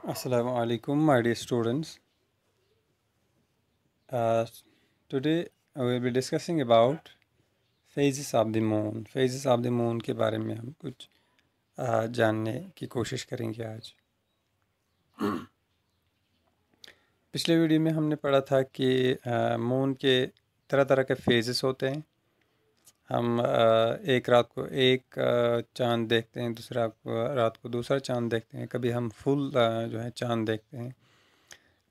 Assalamu alaikum, my dear students. Uh, Today I will be discussing about phases of the moon. Phases of the moon के बारे में हम कुछ जानने की कोशिश करेंगे आज। पिछले वीडियो में हमने पढ़ा था कि मून के तरह तरह के फेजेस होते हैं। हम एक रात को एक चांद देखते हैं, दूसरा रात को दूसरा चांद देखते हैं। कभी हम फुल जो है चांद देखते हैं,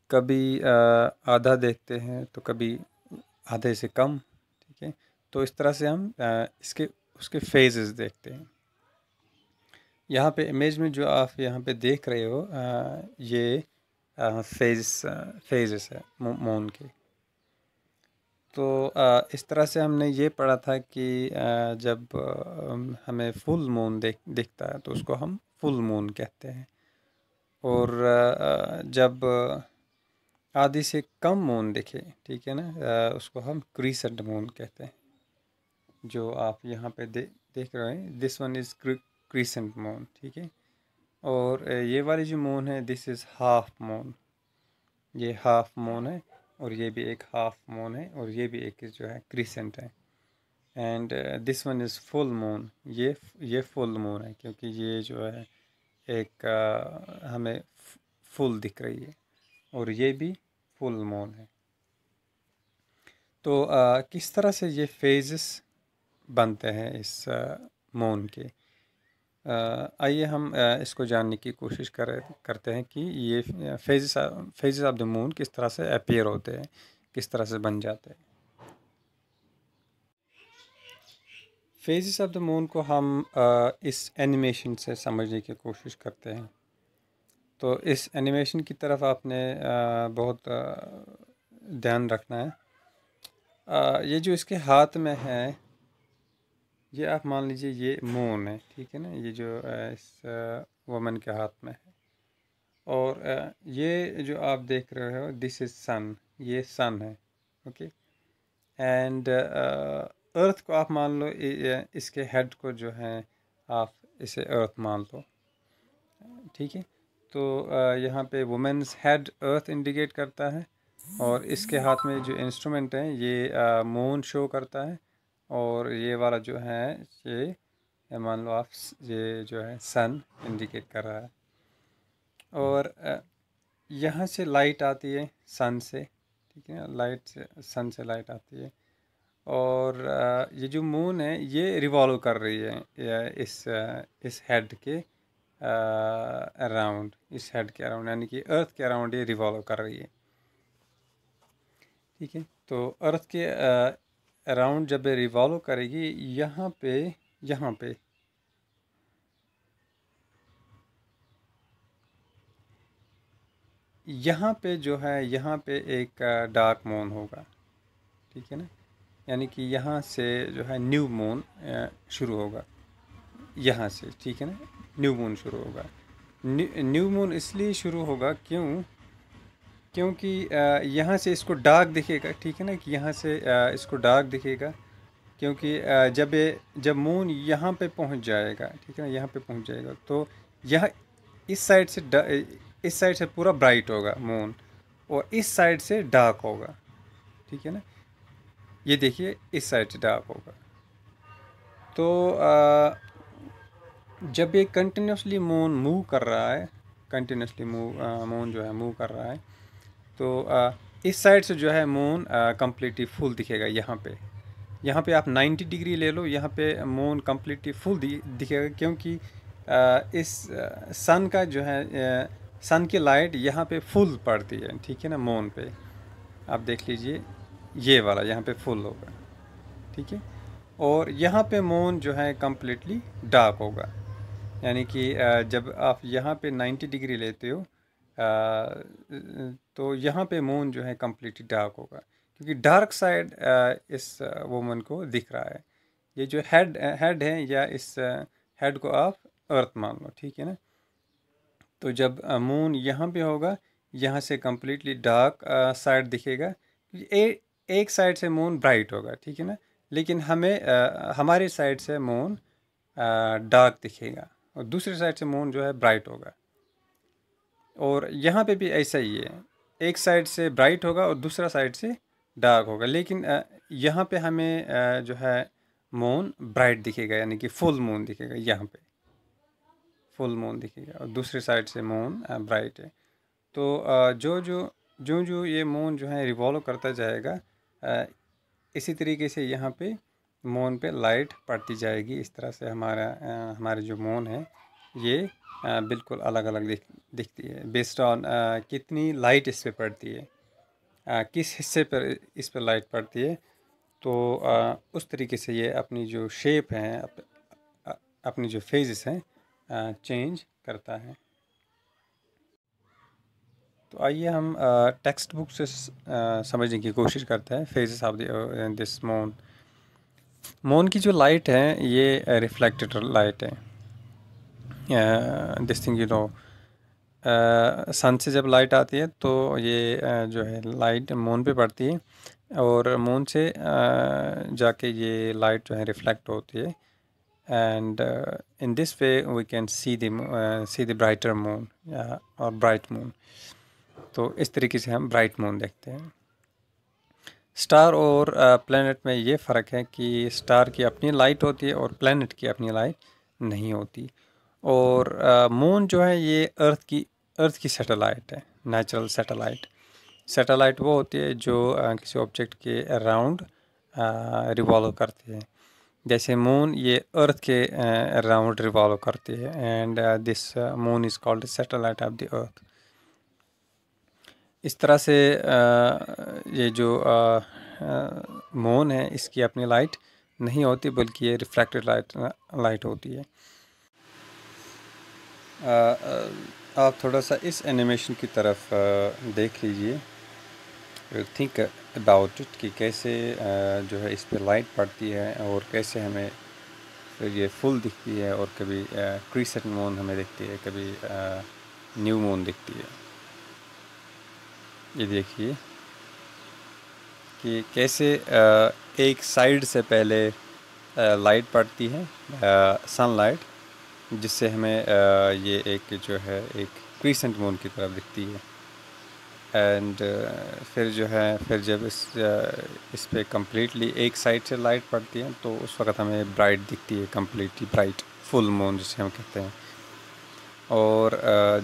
कभी आधा देखते हैं, तो कभी आधे से कम। ठीक है, तो इस तरह से हम इसके उसके फेजेस देखते हैं। यहाँ पे इमेज में जो आप यहाँ पे देख रहे हो ये फेजेस है मून के। तो इस तरह से हमने ये पढ़ा था कि जब हमें फुल मून दिखता है तो उसको हम फुल मून कहते हैं, और जब आधी से कम मून दिखे, ठीक है ना, उसको हम क्रीसेंट मून कहते हैं। जो आप यहाँ पे देख रहे हैं, this one is crescent moon. ठीक है, और ये वाली जो मून है, दिस इज़ हाफ मून। ये हाफ मून है, और ये भी एक हाफ मून है, और ये भी एक जो है क्रीसेंट है। And this one is full moon. ये फुल मून है, क्योंकि ये जो है एक हमें फुल दिख रही है, और ये भी फुल मून है। तो किस तरह से ये फेजेस बनते हैं इस मून के, आइए हम इसको जानने की कोशिश करते हैं कि ये फेजेस ऑफ द मून किस तरह से अपीयर होते हैं, किस तरह से बन जाते हैं। फेजेस ऑफ द मून को हम इस एनिमेशन से समझने की कोशिश करते हैं। तो इस एनिमेशन की तरफ आपने बहुत ध्यान रखना है। ये जो इसके हाथ में है, ये आप मान लीजिए ये मून है, ठीक है ना, ये जो इस वुमन के हाथ में है। और ये जो आप देख रहे हो, दिस इज़ सन, ये सन है। ओके, एंड अर्थ को आप मान लो, इसके हेड को जो है आप इसे अर्थ मान लो। ठीक है, तो यहाँ पे वुमेन्स हेड अर्थ इंडिकेट करता है, और इसके हाथ में जो इंस्ट्रूमेंट है ये मून शो करता है, और ये वाला जो है ये मान लो आप ये जो है सन इंडिकेट कर रहा है। और यहाँ से लाइट आती है सन से, ठीक है, लाइट से सन से लाइट आती है, और ये जो मून है ये रिवॉल्व कर रही है इस हेड के अराउंड, इस हेड के अराउंड, यानी कि अर्थ के अराउंड ये रिवॉल्व कर रही है। ठीक है, तो अर्थ के अराउंड जब ये रिवॉल्व करेगी, यहाँ पे यहाँ पे जो है, यहाँ पे एक डार्क मून होगा। ठीक है ना, यानी कि यहाँ से जो है न्यू मून शुरू होगा, यहाँ से, ठीक है ना, न्यू मून शुरू होगा। न्यू मून इसलिए शुरू होगा क्योंकि यहाँ से इसको डार्क दिखेगा, ठीक है ना, कि यहाँ से इसको डार्क दिखेगा, क्योंकि जब मून यहाँ पे पहुँच जाएगा, ठीक है ना, यहाँ पे पहुँच जाएगा, तो यह इस साइड से पूरा ब्राइट होगा मून, और इस साइड से डार्क होगा। ठीक है ना, ये देखिए इस साइड से डार्क होगा। तो जब ये कंटिन्यूसली मून मूव कर रहा है, कंटिन्यूसली मून जो है मूव कर रहा है, तो इस साइड से जो है मून कम्प्लीटली फुल दिखेगा। यहाँ पे आप 90 डिग्री ले लो, यहाँ पे मून कम्प्लीटली फुल दिखेगा, क्योंकि इस सन का जो है सन की लाइट यहाँ पे फुल पड़ती है, ठीक है ना, मून पे। आप देख लीजिए ये वाला यहाँ पे फुल होगा, ठीक है, और यहाँ पे मून जो है कम्प्लीटली डार्क होगा। यानी कि जब आप यहाँ पे 90 डिग्री लेते हो, तो यहाँ पे मून जो है कम्प्लीटली डार्क होगा, क्योंकि डार्क साइड इस वुमन को दिख रहा है। ये जो हेड है, या इस हेड को आप अर्थ मान लो, ठीक है ना। तो जब मून यहाँ पे होगा, यहाँ से कम्प्लीटली डार्क साइड दिखेगा। एक साइड से मून ब्राइट होगा, ठीक है ना, लेकिन हमारे साइड से मून डार्क दिखेगा, और दूसरी साइड से मून जो है ब्राइट होगा। और यहाँ पे भी ऐसा ही है, एक साइड से ब्राइट होगा और दूसरा साइड से डार्क होगा, लेकिन यहाँ पे हमें जो है मून ब्राइट दिखेगा, यानी कि फुल मून दिखेगा, यहाँ पे फुल मून दिखेगा और दूसरी साइड से मून ब्राइट है। तो जो जो ये मून जो है रिवॉल्व करता जाएगा, अ, इसी तरीके से यहाँ पे मून पे लाइट पड़ती जाएगी। इस तरह से हमारे जो मून है ये बिल्कुल अलग अलग दिखती है, बेस्ड ऑन कितनी लाइट इस पे पड़ती है, किस हिस्से पर इस पर लाइट पड़ती है। तो उस तरीके से ये अपनी जो शेप है, अपनी जो फेजेस हैं चेंज करता है। तो आइए हम टेक्स्ट बुक से समझने की कोशिश करते हैं phases of this moon. Moon की जो लाइट है ये रिफ्लेक्टेड लाइट है। दिस थिंग सन से जब लाइट आती है तो ये जो है लाइट मून पे पड़ती है और मून से जाके ये लाइट जो है रिफ्लेक्ट होती है, and in this way we can see the brighter moon और ब्राइट मून। तो इस तरीके से हम ब्राइट मून देखते हैं। स्टार और प्लैनेट में ये फ़र्क है कि स्टार की अपनी लाइट होती है और प्लैनेट की अपनी लाइट नहीं होती। और मून जो है ये अर्थ की सैटेलाइट है, नेचुरल सैटेलाइट। सैटेलाइट वो होती है जो किसी ऑब्जेक्ट के अराउंड रिवॉल्व करती है। जैसे मून ये अर्थ के अराउंड रिवॉल्व करती है, and this moon is called satellite of the earth. इस तरह से ये जो मून है इसकी अपनी लाइट नहीं होती, बल्कि ये रिफ्लेक्टेड लाइट होती है। आप थोड़ा सा इस एनिमेशन की तरफ देख लीजिए, थिंक अबाउट इट कि कैसे जो है इस पर लाइट पड़ती है और कैसे हमें फिर ये फुल दिखती है, और कभी क्रीसेंट मून हमें दिखती है, कभी न्यू मून दिखती है। ये देखिए कि कैसे एक साइड से पहले लाइट पड़ती है, सनलाइट, जिससे हमें ये एक जो है एक क्रीसेंट मून की तरफ दिखती है। एंड फिर जो है फिर जब इस पे कम्प्लीटली एक साइड से लाइट पड़ती है तो उस वक़्त हमें ब्राइट दिखती है, कम्प्लीटली ब्राइट फुल मून जिसे हम कहते हैं। और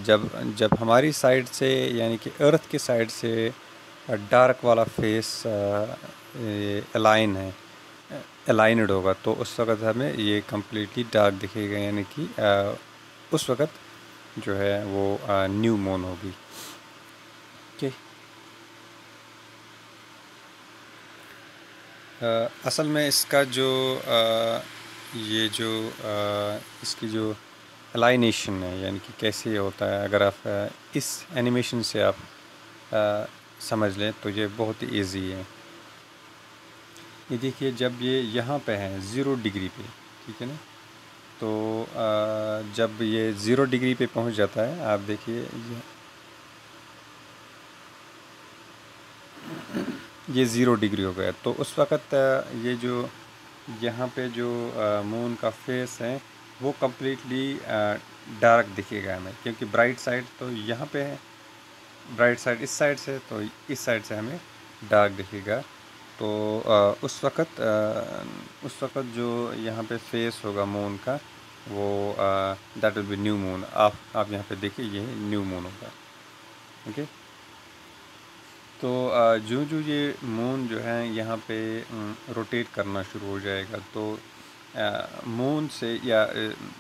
जब हमारी साइड से यानी कि अर्थ की साइड से डार्क वाला फेस अलाइनड होगा तो उस वक़्त हमें ये कम्प्लीटली डार्क दिखेगा, यानी कि उस वक़्त जो है वो न्यू मून होगी। ओके, असल में इसका जो ये जो इसकी जो अलाइनेशन है, यानी कि कैसे ये होता है, अगर आप इस एनिमेशन से आप समझ लें तो ये बहुत ही ईजी है। ये देखिए, जब ये यहाँ पे है 0 डिग्री पे, ठीक है ना, तो जब ये 0 डिग्री पे पहुँच जाता है, आप देखिए ये 0 डिग्री हो गया, तो उस वक़्त ये जो यहाँ पे जो मून का फेस है वो कम्प्लीटली डार्क दिखेगा हमें, क्योंकि ब्राइट साइड तो यहाँ पे है, ब्राइट साइड इस साइड से, तो इस साइड से हमें डार्क दिखेगा। तो उस वक़्त जो यहाँ पे फेस होगा मून का वो that will be new moon. आप यहाँ पे देखिए ये न्यू मून होगा। ओके, तो जो ये मून जो है यहाँ पे रोटेट करना शुरू हो जाएगा, तो मून से या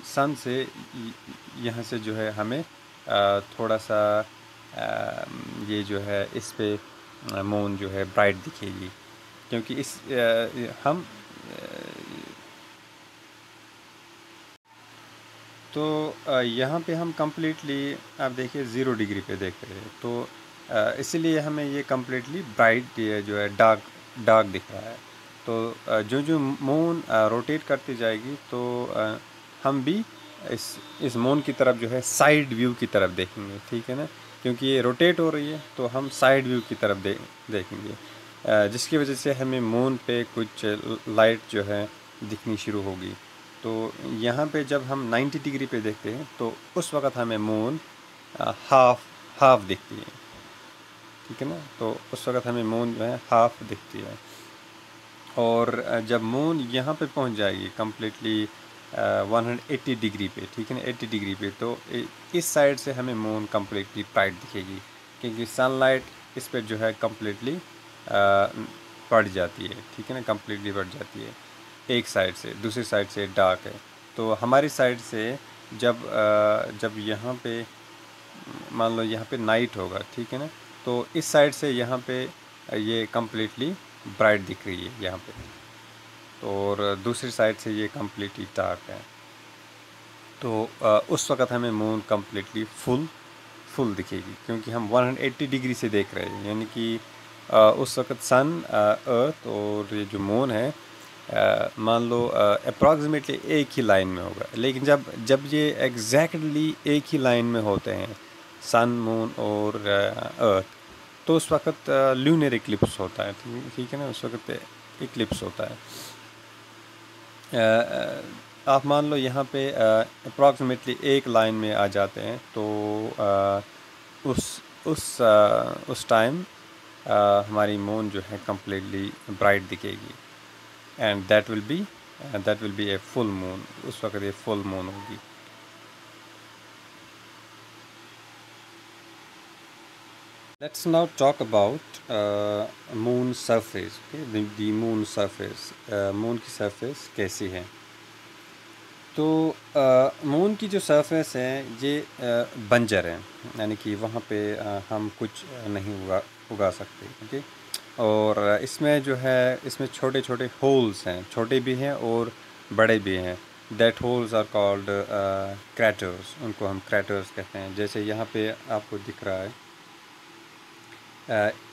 सन से यहाँ से जो है हमें थोड़ा सा ये जो है इस पे मून जो है ब्राइट दिखेगी, क्योंकि हम तो यहाँ पे हम कम्प्लीटली आप देखिए 0 डिग्री पे देख रहे हैं, तो इसीलिए हमें ये कम्प्लीटली ब्राइट जो है डार्क दिख रहा है। तो जो मून रोटेट करती जाएगी तो हम भी इस मून की तरफ जो है साइड व्यू की तरफ देखेंगे, ठीक है ना, क्योंकि ये रोटेट हो रही है तो हम साइड व्यू की तरफ देखेंगे, जिसकी वजह से हमें मून पे कुछ लाइट जो है दिखनी शुरू होगी। तो यहाँ पे जब हम 90 डिग्री पे देखते हैं तो उस वक़्त हमें मून हाफ दिखती है, ठीक है ना। तो उस वक़्त हमें मून जो है हाफ दिखती है। और जब मून यहाँ पे पहुँच जाएगी कम्प्लीटली 180 डिग्री पे, ठीक है ना, 80 डिग्री पे, तो इस साइड से हमें मून कम्प्लीटली ब्राइट दिखेगी, क्योंकि सनलाइट इस पर जो है कम्प्लीटली पड़ जाती है, ठीक है ना, कम्प्लीटली पड़ जाती है एक साइड से, दूसरी साइड से डार्क है। तो हमारी साइड से जब यहाँ पे मान लो यहाँ पे नाइट होगा, ठीक है ना, तो इस साइड से यहाँ पे ये कम्प्लीटली ब्राइट दिख रही है यहाँ पे, और दूसरी साइड से ये कम्प्लीटली डार्क है। तो उस वक़्त हमें मून कम्प्लीटली फुल दिखेगी, क्योंकि हम 180 डिग्री से देख रहे हैं, यानी कि उस वक़्त सन, अर्थ और ये जो मून है, मान लो अप्रॉक्सीमेटली एक ही लाइन में होगा। लेकिन जब ये एग्जैक्टली एक ही लाइन में होते हैं, सन, मून और अर्थ, तो उस वक़्त ल्यूनर इक्लिप्स होता है, ठीक है ना, उस वक़्त इक्लिप्स होता है। आप मान लो यहाँ पे अप्रॉक्सीमेटली एक लाइन में आ जाते हैं, तो उस टाइम हमारी मून जो है कम्प्लीटली ब्राइट दिखेगी, and that will be a full moon. उस वक्त ये फुल मून होगी। Let's now talk about moon surface. Okay? The moon surface. Moon की सरफेस कैसी है? तो मून की जो सरफेस है ये बंजर है, यानी कि वहाँ पे हम कुछ नहीं उगा सकते, ओके। और इसमें जो है, इसमें छोटे छोटे होल्स हैं, छोटे भी हैं और बड़े भी हैं। दैट होल्स आर कॉल्ड क्रैटर्स, उनको हम क्रैटर्स कहते हैं। जैसे यहाँ पे आपको दिख रहा है,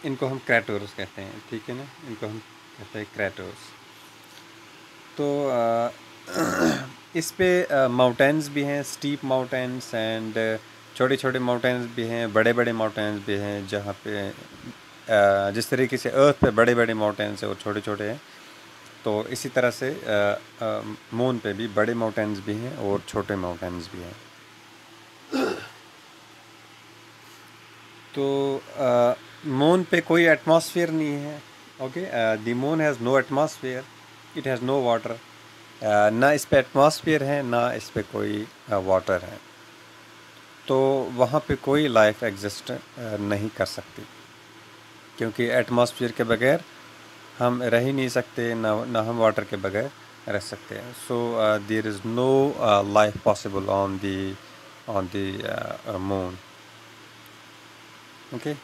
इनको हम क्रैटर्स कहते हैं, ठीक है ना, इनको हम कहते हैं क्रैटर्स। तो इस पे माउंटेन्स भी हैं, स्टीप माउंटेन्स, एंड छोटे छोटे माउंटेन्स भी हैं, बड़े बड़े माउंटेन्स भी हैं। जहाँ पे जिस तरीके से अर्थ पे बड़े बड़े माउंटेन्स हैं और छोटे छोटे हैं, तो इसी तरह से मून पे भी बड़े माउंटेन्स भी हैं और छोटे माउंटेन्स भी हैं। तो मून पे कोई एटमॉस्फेयर नहीं है, okay. The moon has no atmosphere, it has no water. ना इस पे एटमॉस्फेयर है, ना इस पे कोई वाटर है। तो वहाँ पे कोई लाइफ एग्जिस्ट नहीं कर सकती, क्योंकि एटमॉस्फेयर के बगैर हम रह ही नहीं सकते, ना हम वाटर के बगैर रह सकते हैं। So there is no life possible on the moon, okay.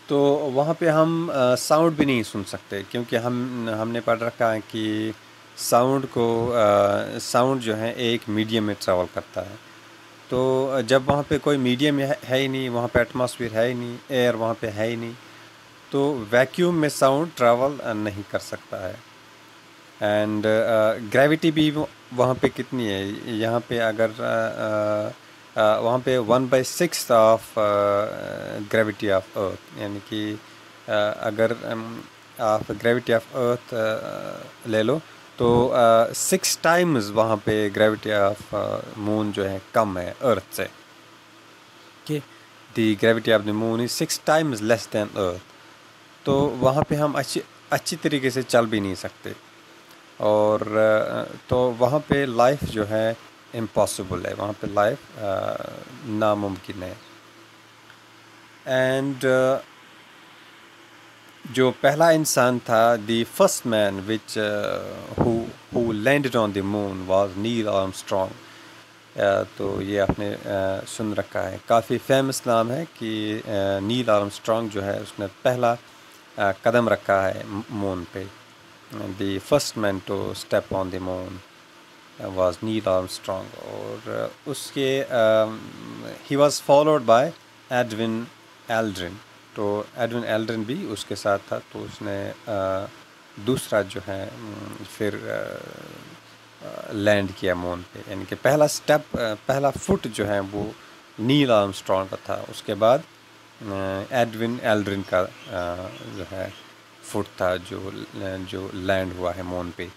तो वहाँ पे हम साउंड भी नहीं सुन सकते, क्योंकि हमने पढ़ रखा है कि साउंड जो है एक मीडियम में ट्रैवल करता है। तो जब वहाँ पे कोई मीडियम है ही नहीं, वहाँ पे एटमॉस्फेयर है ही नहीं, एयर वहाँ पे है ही नहीं, तो वैक्यूम में साउंड ट्रैवल नहीं कर सकता है। एंड ग्रेविटी भी वहाँ पे कितनी है, यहाँ पे अगर वहाँ पे 1/6 ऑफ ग्रेविटी ऑफ अर्थ, यानी कि अगर आप ग्रेविटी ऑफ अर्थ ले लो, तो 6 टाइम्स वहाँ पे ग्रेविटी ऑफ मून जो है कम है अर्थ से, कि the gravity of the moon is 6 times less than earth. तो वहाँ पे हम अच्छी तरीके से चल भी नहीं सकते, और तो वहाँ पे लाइफ जो है इम्पॉसिबल है, वहाँ पे लाइफ नामुमकिन है। एंड जो पहला इंसान था, the first man which who landed on the moon was Neil Armstrong. तो ये आपने सुन रखा है, काफ़ी फेमस नाम है कि नील आर्मस्ट्रॉन्ग जो है उसने पहला कदम रखा है मून पे। The first man to step on the moon was Neil Armstrong, और उसके he was followed by Edwin Aldrin। तो एडविन एल्ड्रिन भी उसके साथ था। तो उसने दूसरा जो है फिर लैंड किया मून पे, यानी कि पहला स्टेप, पहला फुट जो है वो नील आर्मस्ट्रॉन्ग का था। उसके बाद एडविन एल्ड्रिन का जो है फुट था जो लैंड हुआ है मून पे।